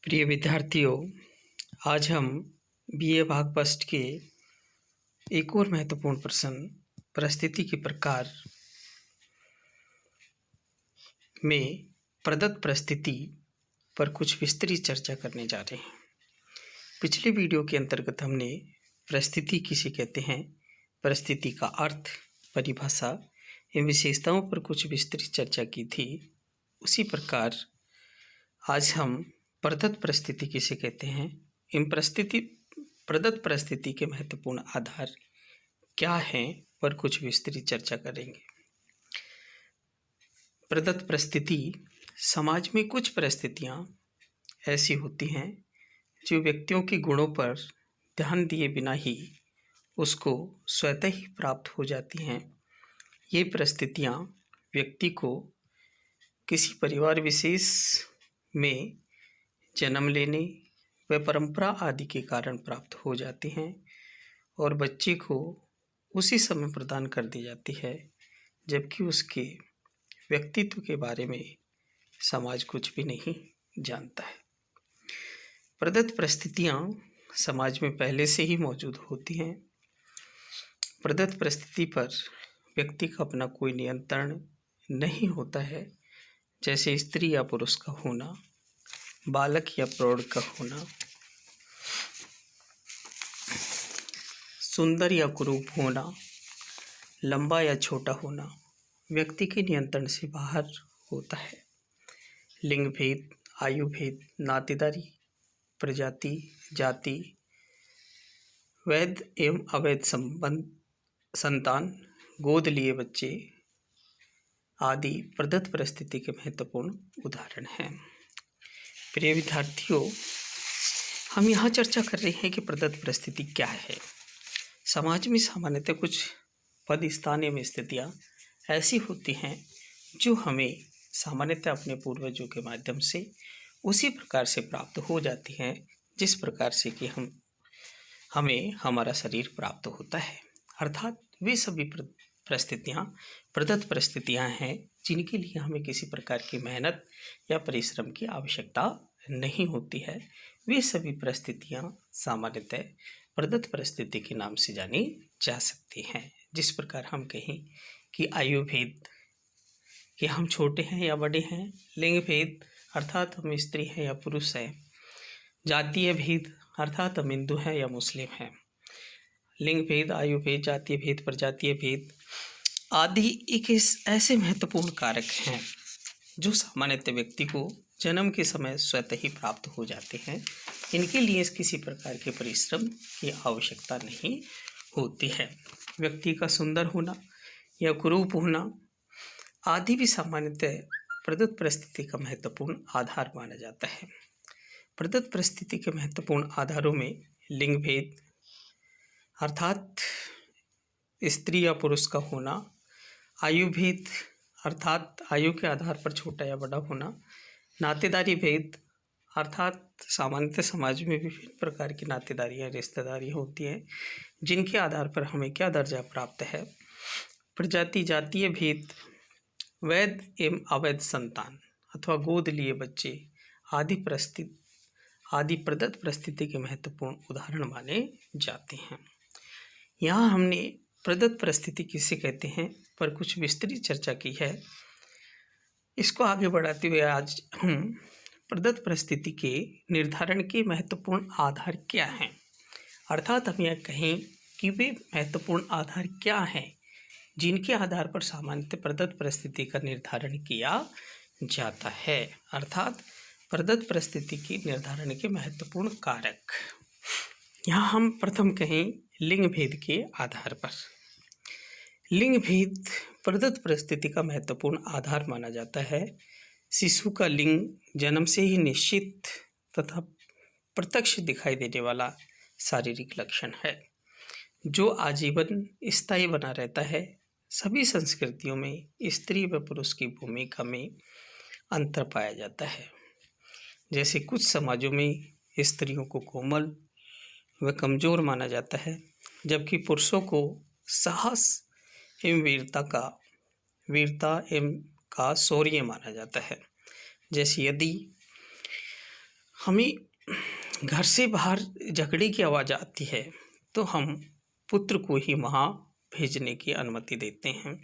प्रिय विद्यार्थियों, आज हम बीए भाग फर्स्ट के एक और महत्वपूर्ण प्रश्न परिस्थिति के प्रकार में प्रदत्त परिस्थिति पर कुछ विस्तृत चर्चा करने जा रहे हैं। पिछले वीडियो के अंतर्गत हमने परिस्थिति किसे कहते हैं, परिस्थिति का अर्थ, परिभाषा एवं विशेषताओं पर कुछ विस्तृत चर्चा की थी। उसी प्रकार आज हम प्रदत्त परिस्थिति किसे कहते हैं, इन प्रदत्त परिस्थिति के महत्वपूर्ण आधार क्या हैं पर कुछ विस्तृत चर्चा करेंगे। प्रदत्त परिस्थिति समाज में कुछ परिस्थितियां ऐसी होती हैं जो व्यक्तियों के गुणों पर ध्यान दिए बिना ही उसको स्वतः ही प्राप्त हो जाती हैं। ये परिस्थितियां व्यक्ति को किसी परिवार विशेष में जन्म लेने व परंपरा आदि के कारण प्राप्त हो जाती हैं और बच्चे को उसी समय प्रदान कर दी जाती है जबकि उसके व्यक्तित्व के बारे में समाज कुछ भी नहीं जानता है। प्रदत्त परिस्थितियां समाज में पहले से ही मौजूद होती हैं। प्रदत्त परिस्थिति पर व्यक्ति का अपना कोई नियंत्रण नहीं होता है, जैसे स्त्री या पुरुष का होना, बालक या प्रौढ़ का होना, सुंदर या कुरूप होना, लंबा या छोटा होना व्यक्ति के नियंत्रण से बाहर होता है। लिंग भेद, आयु भेद, नातेदारी, प्रजाति, जाति, वैध एवं अवैध संबंध, संतान, गोद लिए बच्चे आदि प्रदत्त परिस्थिति के महत्वपूर्ण उदाहरण हैं। प्रिय विद्यार्थियों, हम यहाँ चर्चा कर रहे हैं कि प्रदत्त परिस्थिति क्या है। समाज में सामान्यतः कुछ पद, स्थान एवं स्थितियाँ ऐसी होती हैं जो हमें सामान्यतः अपने पूर्वजों के माध्यम से उसी प्रकार से प्राप्त हो जाती हैं जिस प्रकार से कि हमें हमारा शरीर प्राप्त होता है। अर्थात वे सभी परिस्थितियाँ प्रदत्त परिस्थितियाँ हैं जिनके लिए हमें किसी प्रकार की मेहनत या परिश्रम की आवश्यकता नहीं होती है। वे सभी परिस्थितियाँ सामान्यतः प्रदत्त परिस्थिति के नाम से जानी जा सकती हैं। जिस प्रकार हम कहें कि आयु भेद, कि हम छोटे हैं या बड़े हैं, लिंग भेद अर्थात हम स्त्री हैं या पुरुष हैं, जातीय भेद अर्थात हम हिंदू हैं या मुस्लिम हैं, लिंग भेद, आयु भेद, जातीय भेद, प्रजातीय भेद आदि एक ऐसे महत्वपूर्ण कारक हैं जो सामान्यतः व्यक्ति को जन्म के समय स्वतः ही प्राप्त हो जाते हैं। इनके लिए किसी प्रकार के परिश्रम की आवश्यकता नहीं होती है। व्यक्ति का सुंदर होना या कुरूप होना आदि भी सामान्यतः प्रदत्त परिस्थिति का महत्वपूर्ण आधार माना जाता है। प्रदत्त परिस्थिति के महत्वपूर्ण आधारों में लिंग भेद अर्थात स्त्री या पुरुष का होना, आयु भेद अर्थात आयु के आधार पर छोटा या बड़ा होना, नातेदारी भेद अर्थात सामान्यतः समाज में विभिन्न प्रकार की नातेदारियाँ, रिश्तेदारियाँ होती हैं जिनके आधार पर हमें क्या दर्जा प्राप्त है, प्रजाति, जातीय भेद, वैध एवं अवैध संतान अथवा गोद लिए बच्चे आदि प्रदत्त परिस्थिति के महत्वपूर्ण उदाहरण माने जाते हैं। यहाँ हमने प्रदत्त परिस्थिति किसे कहते हैं पर कुछ विस्तृत चर्चा की है। इसको आगे बढ़ाते हुए आज हम प्रदत्त परिस्थिति के निर्धारण के महत्वपूर्ण आधार क्या हैं, अर्थात हम यह कहें कि वे महत्वपूर्ण आधार क्या हैं जिनके आधार पर सामान्यतः प्रदत्त परिस्थिति का निर्धारण किया जाता है। अर्थात प्रदत्त परिस्थिति के निर्धारण के महत्वपूर्ण कारक। यहाँ हम प्रथम कहें लिंग भेद के आधार पर। लिंग भेद प्रदत्त परिस्थिति का महत्वपूर्ण आधार माना जाता है। शिशु का लिंग जन्म से ही निश्चित तथा प्रत्यक्ष दिखाई देने वाला शारीरिक लक्षण है जो आजीवन स्थायी बना रहता है। सभी संस्कृतियों में स्त्री व पुरुष की भूमिका में अंतर पाया जाता है। जैसे कुछ समाजों में स्त्रियों को कोमल व कमज़ोर माना जाता है जबकि पुरुषों को साहस एवं वीरता एवं का शौर्य माना जाता है। जैसे यदि हमें घर से बाहर झगड़े की आवाज़ आती है तो हम पुत्र को ही वहाँ भेजने की अनुमति देते हैं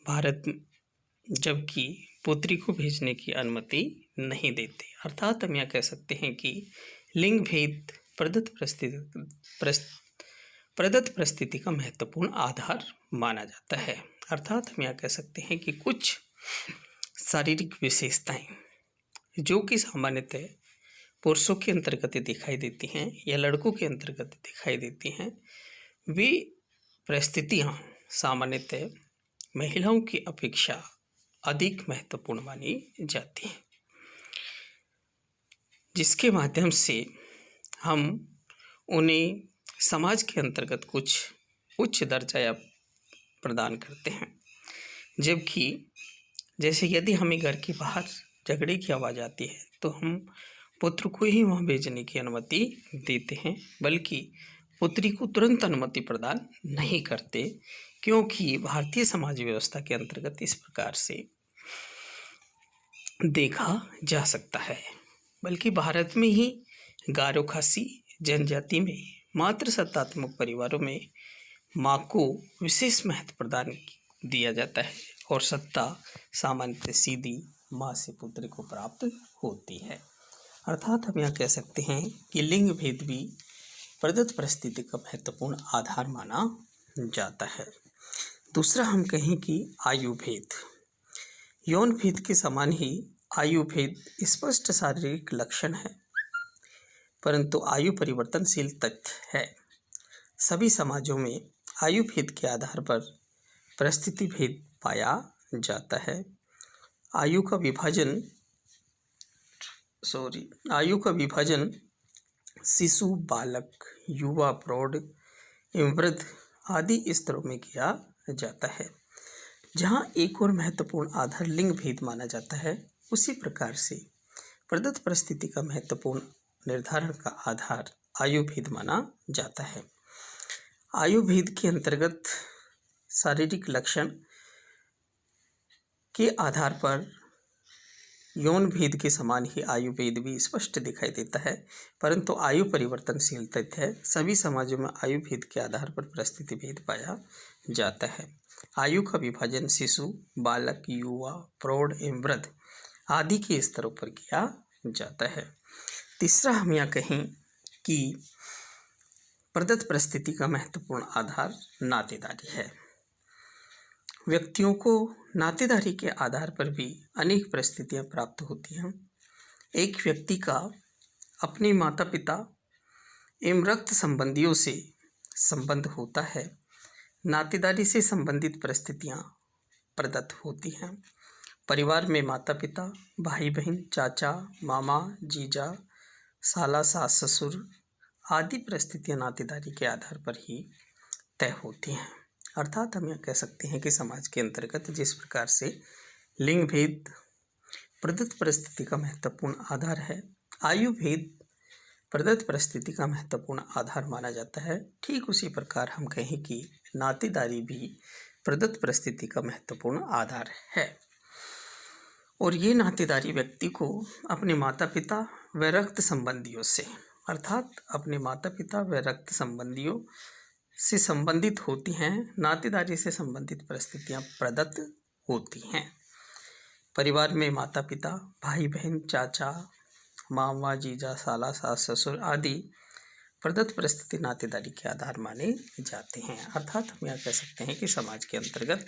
भारत, जबकि पुत्री को भेजने की अनुमति नहीं देते। अर्थात हम यह कह सकते हैं कि लिंग भेद प्रदत्त परिस्थिति का महत्वपूर्ण आधार माना जाता है। अर्थात हम यह कह सकते हैं कि कुछ शारीरिक विशेषताएं जो कि सामान्यतः पुरुषों के अंतर्गत दिखाई देती हैं या लड़कों के अंतर्गत दिखाई देती हैं, वे परिस्थितियां सामान्यतः महिलाओं की अपेक्षा अधिक महत्वपूर्ण मानी जाती हैं, जिसके माध्यम से हम उन्हें समाज के अंतर्गत कुछ उच्च दर्जा या प्रदान करते हैं। जबकि जैसे यदि हमें घर के बाहर झगड़े की आवाज़ आती है तो हम पुत्र को ही वहाँ भेजने की अनुमति देते हैं, बल्कि पुत्री को तुरंत अनुमति प्रदान नहीं करते, क्योंकि भारतीय समाज व्यवस्था के अंतर्गत इस प्रकार से देखा जा सकता है। बल्कि भारत में ही गारो खासी जनजाति में मातृसत्तात्मक परिवारों में माँ को विशेष महत्व प्रदान दिया जाता है और सत्ता सामान्यतः सीधी माँ से पुत्र को प्राप्त होती है। अर्थात हम यह कह सकते हैं कि लिंग भेद भी प्रदत्त परिस्थिति का महत्वपूर्ण आधार माना जाता है। दूसरा हम कहें कि आयु भेद। यौन भेद के समान ही आयु भेद स्पष्ट शारीरिक लक्षण है, परंतु आयु परिवर्तनशील तथ्य है। सभी समाजों में आयु भेद के आधार पर परिस्थिति भेद पाया जाता है। आयु का विभाजन शिशु, बालक, युवा, प्रौढ़ एवं वृद्ध आदि स्तरों में किया जाता है। जहाँ एक और महत्वपूर्ण आधार लिंग भेद माना जाता है, उसी प्रकार से प्रदत्त परिस्थिति का महत्वपूर्ण निर्धारण का आधार आयु भेद माना जाता है। आयु भेद के अंतर्गत शारीरिक लक्षण के आधार पर यौन भेद के समान ही आयु भेद भी स्पष्ट दिखाई देता है, परंतु आयु परिवर्तनशील तथ्य है। सभी समाजों में आयु भेद के आधार पर परिस्थिति भेद पाया जाता है। आयु का विभाजन शिशु, बालक, युवा, प्रौढ़ एवं वृद्ध आदि के स्तरों पर किया जाता है। तीसरा हम यह कहें कि प्रदत्त परिस्थिति का महत्वपूर्ण आधार नातेदारी है। व्यक्तियों को नातेदारी के आधार पर भी अनेक परिस्थितियां प्राप्त होती हैं। एक व्यक्ति का अपने माता पिता एवं रक्त संबंधियों से संबंध होता है। नातेदारी से संबंधित परिस्थितियां प्रदत्त होती हैं। परिवार में माता पिता, भाई बहन, चाचा, मामा, जीजा, साला, सास, ससुर आदि परिस्थितियां नातेदारी के आधार पर ही तय होती हैं। अर्थात हम यह कह सकते हैं कि समाज के अंतर्गत जिस प्रकार से लिंग भेद प्रदत्त परिस्थिति का महत्वपूर्ण आधार है, आयु भेद प्रदत्त परिस्थिति का महत्वपूर्ण आधार माना जाता है, ठीक उसी प्रकार हम कहें कि नातेदारी भी प्रदत्त परिस्थिति का महत्वपूर्ण आधार है। और ये नातेदारी व्यक्ति को अपने माता पिता व रक्त संबंधियों से, अर्थात अपने माता पिता व रक्त संबंधियों से संबंधित होती हैं। नातेदारी से संबंधित परिस्थितियां प्रदत्त होती हैं। परिवार में माता पिता, भाई बहन, चाचा, मामा, जीजा, साला, सास, ससुर आदि प्रदत्त परिस्थिति नातेदारी के आधार माने जाते हैं। अर्थात हम यह कह सकते हैं कि समाज के अंतर्गत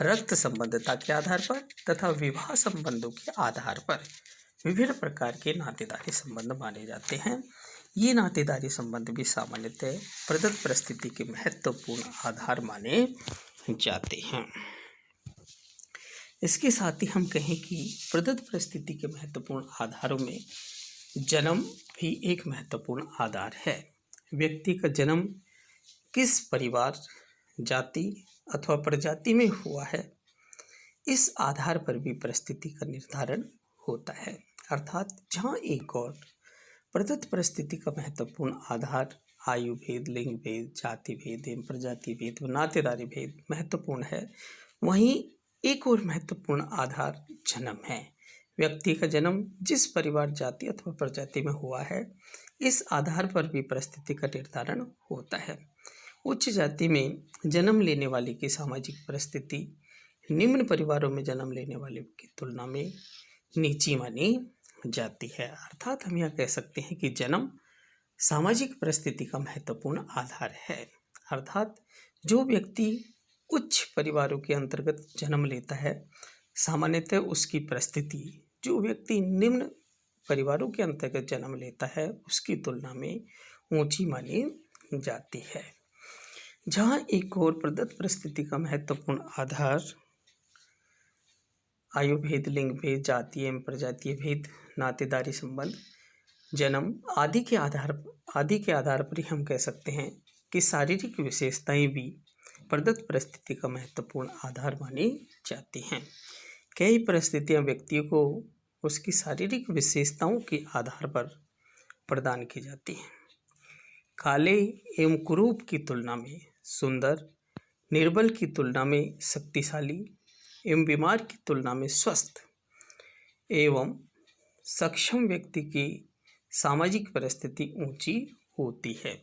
रक्त संबंधता के आधार पर तथा विवाह संबंधों के आधार पर विभिन्न प्रकार के नातेदारी संबंध माने जाते हैं। ये नातेदारी संबंध भी सामान्यतः प्रदत्त परिस्थिति के महत्वपूर्ण आधार माने जाते हैं। इसके साथ ही हम कहें कि प्रदत्त परिस्थिति के महत्वपूर्ण आधारों में जन्म भी एक महत्वपूर्ण आधार है। व्यक्ति का जन्म किस परिवार, जाति अथवा प्रजाति में हुआ है, इस आधार पर भी परिस्थिति का निर्धारण होता है। अर्थात जहाँ एक और प्रदत्त परिस्थिति का महत्वपूर्ण आधार आयु भेद, लिंग भेद, जाति भेद एवं प्रजाति भेद व नातेदारी भेद महत्वपूर्ण है, वहीं एक और महत्वपूर्ण आधार जन्म है। व्यक्ति का जन्म जिस परिवार, जाति अथवा प्रजाति में हुआ है, इस आधार पर भी परिस्थिति का निर्धारण होता है। उच्च जाति में जन्म लेने वाले की सामाजिक परिस्थिति निम्न परिवारों में जन्म लेने वाले की तुलना में नीची मानी जाती है। अर्थात हम यह कह सकते हैं कि जन्म सामाजिक परिस्थिति का महत्वपूर्ण आधार है। अर्थात जो व्यक्ति उच्च परिवारों के अंतर्गत जन्म लेता है, सामान्यतः उसकी परिस्थिति जो व्यक्ति निम्न परिवारों के अंतर्गत जन्म लेता है उसकी तुलना में ऊंची मानी जाती है। जहाँ एक और प्रदत्त परिस्थिति का महत्वपूर्ण आधार आयु भेद, लिंग भेद, जातीय एवं प्रजातीय भेद, नातेदारी संबंध, जन्म आदि के आधार पर ही हम कह सकते हैं कि शारीरिक विशेषताएं भी प्रदत्त परिस्थिति का महत्वपूर्ण आधार मानी जाती हैं। कई परिस्थितियां व्यक्ति को उसकी शारीरिक विशेषताओं के आधार पर प्रदान की जाती हैं। काले एवं कुरूप की तुलना में सुंदर, निर्बल की तुलना में शक्तिशाली एवं बीमार की तुलना में स्वस्थ एवं सक्षम व्यक्ति की सामाजिक परिस्थिति ऊंची होती है।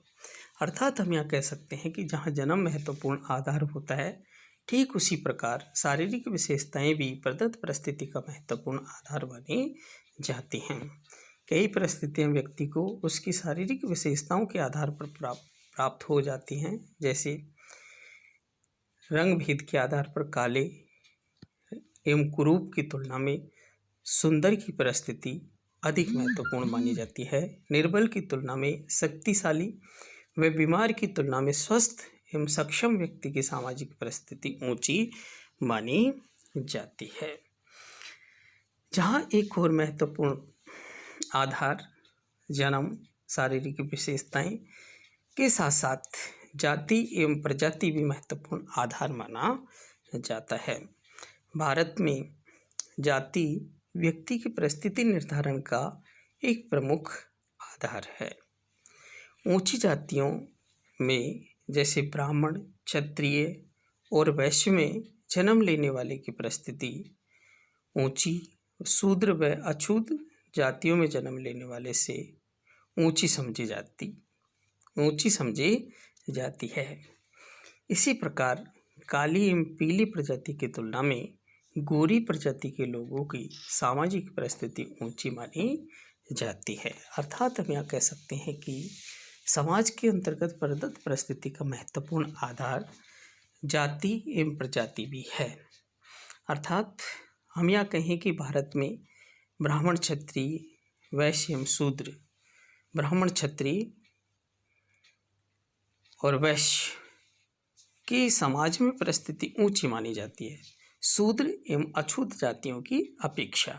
अर्थात हम यह कह सकते हैं कि जहाँ जन्म महत्वपूर्ण आधार होता है, ठीक उसी प्रकार शारीरिक विशेषताएं भी प्रदत्त परिस्थिति का महत्वपूर्ण आधार मानी जाती हैं। कई परिस्थितियां व्यक्ति को उसकी शारीरिक विशेषताओं के आधार पर प्राप्त हो जाती हैं, जैसे रंग भेद के आधार पर काले एवं कुरूप की तुलना में सुंदर की परिस्थिति अधिक महत्वपूर्ण मानी जाती है। निर्बल की तुलना में शक्तिशाली व बीमार की तुलना में स्वस्थ एवं सक्षम व्यक्ति की सामाजिक परिस्थिति ऊंची मानी जाती है। जहाँ एक और महत्वपूर्ण आधार जन्म, शारीरिक विशेषताएं के साथ साथ जाति एवं प्रजाति भी महत्वपूर्ण आधार माना जाता है। भारत में जाति व्यक्ति की परिस्थिति निर्धारण का एक प्रमुख आधार है। ऊंची जातियों में जैसे ब्राह्मण, क्षत्रिय और वैश्य में जन्म लेने वाले की परिस्थिति ऊंची, शूद्र व अछूत जातियों में जन्म लेने वाले से ऊंची समझी जाती है। इसी प्रकार काली एवं पीली प्रजाति की तुलना में गोरी प्रजाति के लोगों की सामाजिक परिस्थिति ऊंची मानी जाती है। अर्थात हम यह कह सकते हैं कि समाज के अंतर्गत प्रदत्त परिस्थिति का महत्वपूर्ण आधार जाति एवं प्रजाति भी है। अर्थात हम यह कहें कि भारत में ब्राह्मण, क्षत्रिय, वैश्य एवं शूद्र, ब्राह्मण, क्षत्रिय और वैश्य की समाज में परिस्थिति ऊंची मानी जाती है शूद्र एवं अछूत जातियों की अपेक्षा।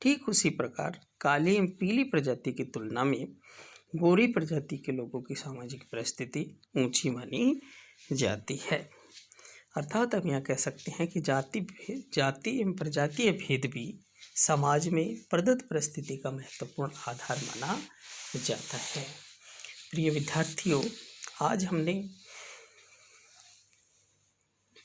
ठीक उसी प्रकार काली एवं पीली प्रजाति की तुलना में गोरी प्रजाति के लोगों की सामाजिक परिस्थिति ऊंची मानी जाती है। अर्थात हम यह कह सकते हैं कि जाति एवं प्रजातीय भेद भी समाज में प्रदत्त परिस्थिति का महत्वपूर्ण आधार माना जाता है। प्रिय विद्यार्थियों, आज हमने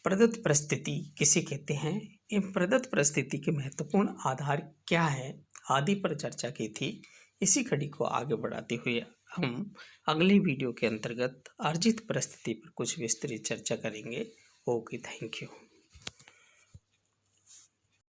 प्रदत्त परिस्थिति किसे कहते हैं एवं प्रदत्त परिस्थिति के महत्वपूर्ण आधार क्या है आदि पर चर्चा की थी। इसी कड़ी को आगे बढ़ाते हुए हम अगले वीडियो के अंतर्गत अर्जित परिस्थिति पर कुछ विस्तृत चर्चा करेंगे। Okay, thank you.